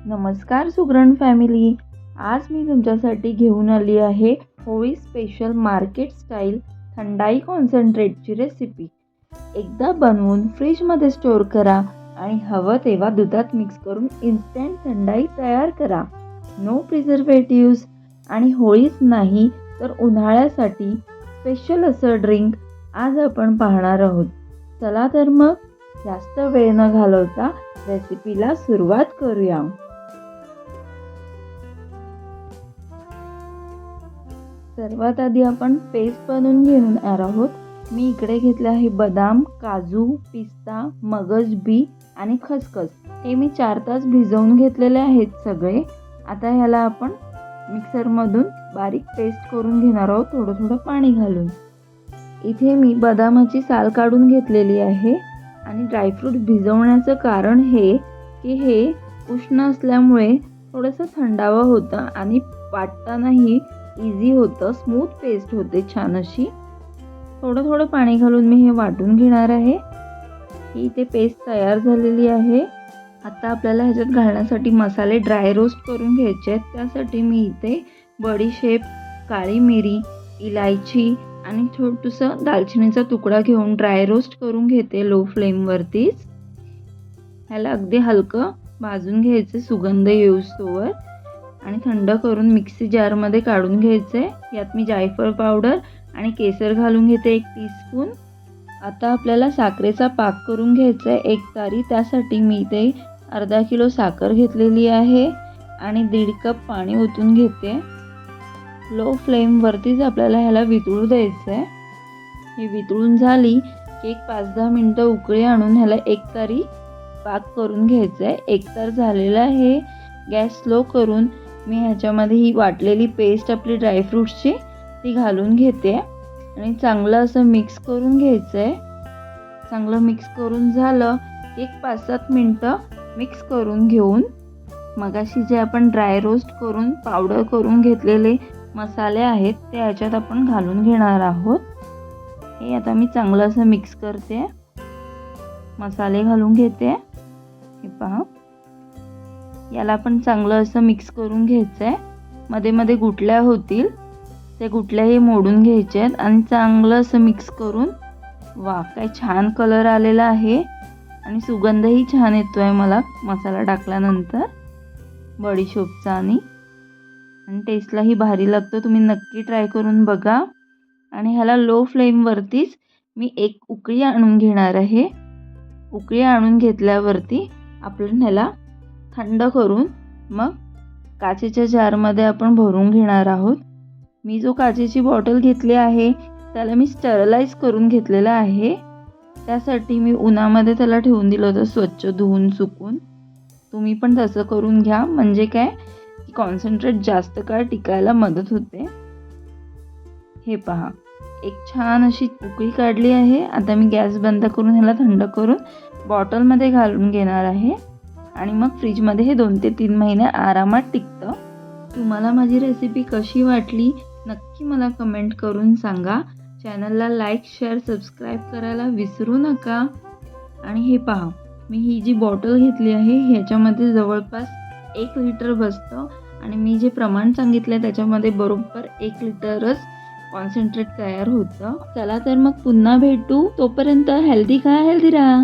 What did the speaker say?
नमस्कार सुगरण फॅमिली. आज मी तुमच्यासाठी घेऊन आली आहे होळी स्पेशल मार्केट स्टाईल थंडाई कॉन्सन्ट्रेटची रेसिपी. एकदा बनवून फ्रीजमध्ये स्टोअर करा आणि हवं तेव्हा दुधात मिक्स करून इन्स्टंट थंडाई तयार करा. No preservatives. आणि होळीच नाही तर उन्हाळ्यासाठी स्पेशल असं ड्रिंक आज आपण पाहणार आहोत. चला तर मग जास्त वेळ न घालवता रेसिपीला सुरुवात करूया. सर्वात आधी आपण पेस्ट बनवून घेणार आहोत. मी इकडे घेतले आहे बदाम, काजू, पिस्ता, मगज बी आणि खसखस. हे मी 4 तास भिजवून घेतलेले आहेत सगळे. आता ह्याला आपण मिक्सरमधून बारीक पेस्ट करून घेणार आहोत, थोडं थोडं पाणी घालून. इथे मी बदामाची साल काढून घेतलेली आहे आणि ड्रायफ्रूट भिजवण्याचं कारण हे की हे उष्ण असल्यामुळे थोडंसं थंडावं होतं आणि वाटतानाही इझी होतं, स्मूथ पेस्ट होते छान अशी. थोडं थोडं पाणी घालून मी हे वाटून घेणार आहे. ही इथे पेस्ट तयार झालेली आहे. आता आपल्याला ह्याच्यात घालण्यासाठी मसाले ड्राय रोस्ट करून घ्यायचे आहेत. त्यासाठी मी इथे बडीशेप, काळी मिरी, इलायची आणि छोटंसं दालचिनीचा तुकडा घेऊन ड्राय रोस्ट करून घेते लो फ्लेमवरतीच. ह्याला अगदी हलकं भाजून घ्यायचं सुगंध येऊस्तोवर आणि थंड करून मिक्सी जारमध्ये काढून घ्यायचे. यात मी जायफळ पावडर आणि केसर घालून घेते 1 टीस्पून. आता आपल्याला साखरेचा पाक करून घ्यायचा आहे 1 तारी. त्यासाठी मी इथे अर्धा किलो साखर घेतलेली आहे आणि 1.5 कप पाणी ओतून घेते. लो फ्लेमवरतीच आपल्याला ह्याला वितळू द्यायचं आहे. ही वितळून झाली की 5-10 मिनटं उकळी आणून ह्याला 1 तारी पाक करून घ्यायचं आहे. 1 तार झालेला आहे. गॅस स्लो करून मी ह्याच्यामध्ये ही वाटलेली पेस्ट आपली ड्रायफ्रूट्सची ती घालून घेते आणि चांगलं असं मिक्स करून घ्यायचं आहे. चांगलं मिक्स करून झालं की 5-7 मिनटं मिक्स करून घेऊन मगाशी जे आपण ड्राय रोस्ट करून पावडर करून घेतलेले मसाले आहेत ते ह्याच्यात आपण घालून घेणार आहोत. हे आता मी चांगलं असं मिक्स करते. मसाले घालून घेते. हे पहा, याला आपण चांगलं असं मिक्स करून घ्यायचं आहे. मध्ये मध्ये गुठल्या होतील, ते गुठल्याही मोडून घ्यायचे आहेत आणि चांगलं असं मिक्स करून. वा, काय छान कलर आलेला आहे आणि सुगंधही छान येतो आहे मला मसाला टाकल्यानंतर बडीशोपचा आणि टेस्टलाही भारी लागतो. तुम्ही नक्की ट्राय करून बघा. आणि ह्याला लो फ्लेमवरतीच मी 1 उकळी आणून घेणार आहे. उकळी आणून घेतल्यावरती आपण ह्याला थंड करून मग काचेच्या जारमध्ये आपण भरून घेणार आहोत. मी जो काचेची बॉटल घेतली आहे त्याला मी स्टरलाइज करून घेतलेला आहे. त्यासाठी मी उन्हामध्ये त्याला ठेवून दिलं होतं स्वच्छ धुवून सुकून. तुम्ही पण तसं करून घ्या, म्हणजे काय की कॉन्सन्ट्रेट जास्त काळ टिकायला मदत होते. हे पहा, एक छान अशी उकळी काढली आहे. आता मी गॅस बंद करून ह्याला थंड करून बॉटलमध्ये घालून घेणार आहे आणि मग फ्रीजमध्ये हे 2 ते 3 महिने आरामात टिकतं. तुम्हाला माझी रेसिपी कशी वाटली नक्की मला कमेंट करून सांगा. चॅनलला लाईक, शेअर, सबस्क्राईब करायला विसरू नका. आणि हे पहा, मी ही जी बॉटल घेतली आहे ह्याच्यामध्ये जवळपास 1 लिटर बसतं आणि मी जे प्रमाण सांगितलं आहे त्याच्यामध्ये बरोबर 1 लिटरच कॉन्सन्ट्रेट तयार होतं. चला तर मग पुन्हा भेटू. तोपर्यंत हेल्दी खा, हेल्दी राहा.